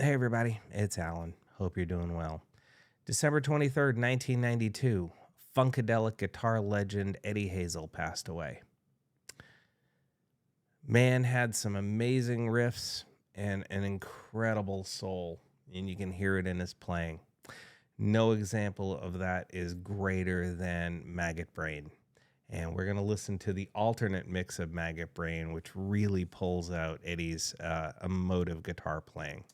Hey everybody, it's Alan. Hope you're doing well. December 23rd, 1992, Funkadelic guitar legend Eddie Hazel passed away. Man had some amazing riffs and an incredible soul, and you can hear it in his playing. No example of that is greater than Magot Brain. And we're going to listen to the alternate mix of Magot Brain, which really pulls out Eddie's emotive guitar playing.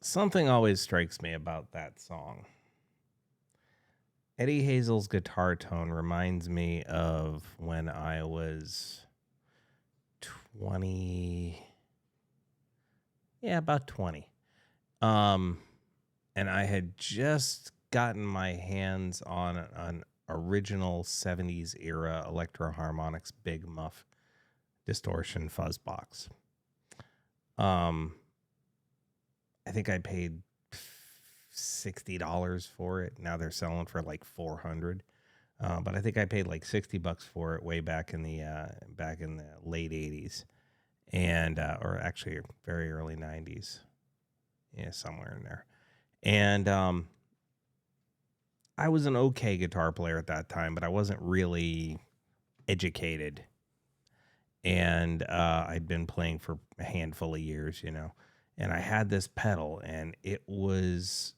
Something always strikes me about that song. Eddie Hazel's guitar tone reminds me of when I was 20, about 20. And I had just gotten my hands on an original 70s era Electro Harmonix Big Muff distortion fuzz box. I think I paid $60 for it. Now they're selling for like $400. But I think I paid like $60 for it way back in the late 80s, and or actually very early 90s. Yeah, somewhere in there. And I was an okay guitar player at that time, but I wasn't really educated. And I'd been playing for a handful of years, and I had this pedal, and it was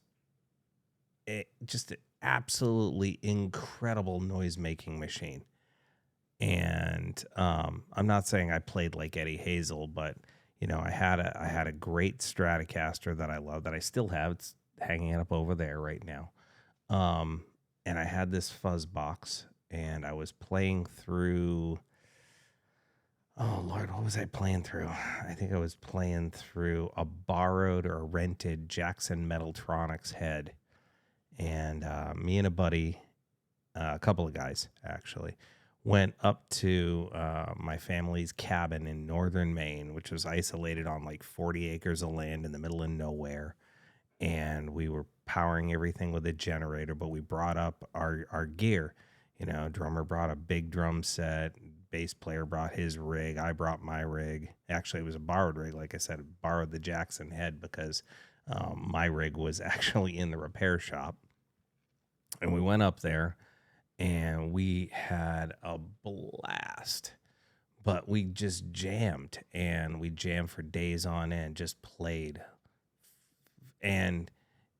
just an absolutely incredible noise-making machine. And I'm not saying I played like Eddie Hazel, but I had a great Stratocaster that I love, that I still have. It's hanging up over there right now. And I had this fuzz box, and I was playing through. Oh Lord, what was I playing through? I think I was playing through a borrowed or rented Jackson Metaltronics head, and me and a buddy, a couple of guys actually, went up to my family's cabin in northern Maine, which was isolated on like 40 acres of land in the middle of nowhere. And we were powering everything with a generator, but we brought up our gear. Drummer brought a big drum set, bass player brought his rig, I brought my rig. Actually, it was a borrowed rig. Like I said, I borrowed the Jackson head because my rig was actually in the repair shop. And we went up there, and we had a blast, but we just jammed, and we jammed for days on end, just played. And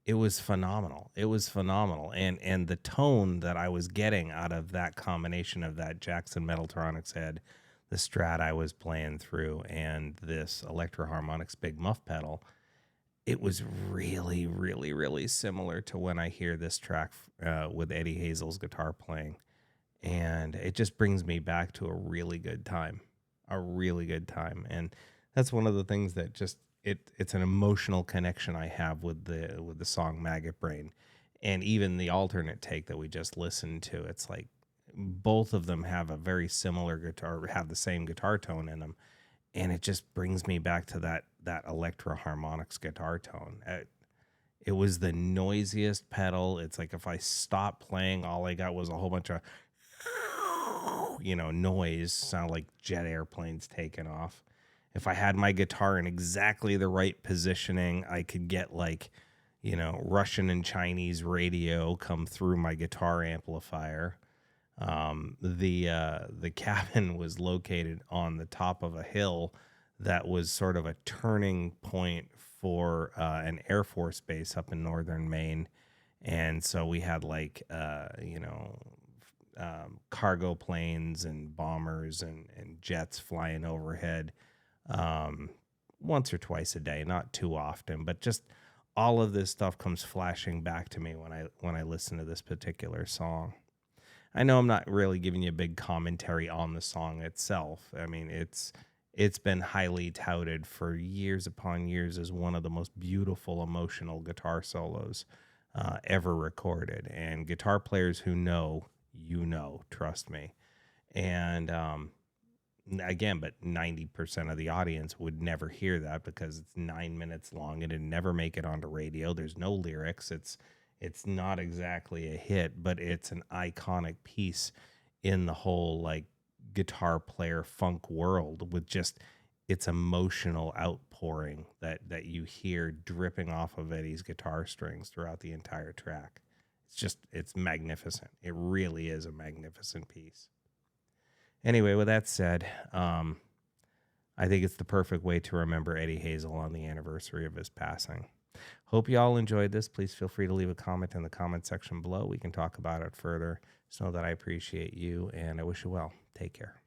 it was phenomenal. And the tone that I was getting out of that combination of that Jackson Metaltronics head, the Strat I was playing through, and this Electro Harmonix Big Muff pedal, it was really, really, really similar to when I hear this track with Eddie Hazel's guitar playing. And it just brings me back to a really good time. And that's one of the things that just, it's an emotional connection I have with the song Magot Brain. And even the alternate take that we just listened to, it's like both of them have a very similar guitar, have the same guitar tone in them. And it just brings me back to that Electro Harmonix guitar tone. It was the noisiest pedal. It's like if I stopped playing, all I got was a whole bunch of noise, sound like jet airplanes taking off. If I had my guitar in exactly the right positioning, I could get like, Russian and Chinese radio come through my guitar amplifier. The cabin was located on the top of a hill that was sort of a turning point for an Air Force base up in northern Maine. And so we had like, cargo planes and bombers and jets flying overhead once or twice a day, not too often, but just all of this stuff comes flashing back to me when I listen to this particular song. I know I'm not really giving you a big commentary on the song itself. I mean, it's been highly touted for years upon years as one of the most beautiful, emotional guitar solos ever recorded. And guitar players who know, trust me. And again, but 90% of the audience would never hear that because it's 9 minutes long and it'd never make it onto radio. There's no lyrics. It's not exactly a hit, but it's an iconic piece in the whole like guitar player funk world, with just its emotional outpouring that you hear dripping off of Eddie's guitar strings throughout the entire track. It's magnificent. It really is a magnificent piece. Anyway, with that said, I think it's the perfect way to remember Eddie Hazel on the anniversary of his passing. Hope you all enjoyed this. Please feel free to leave a comment in the comment section below. We can talk about it further. Just know that I appreciate you, and I wish you well. Take care.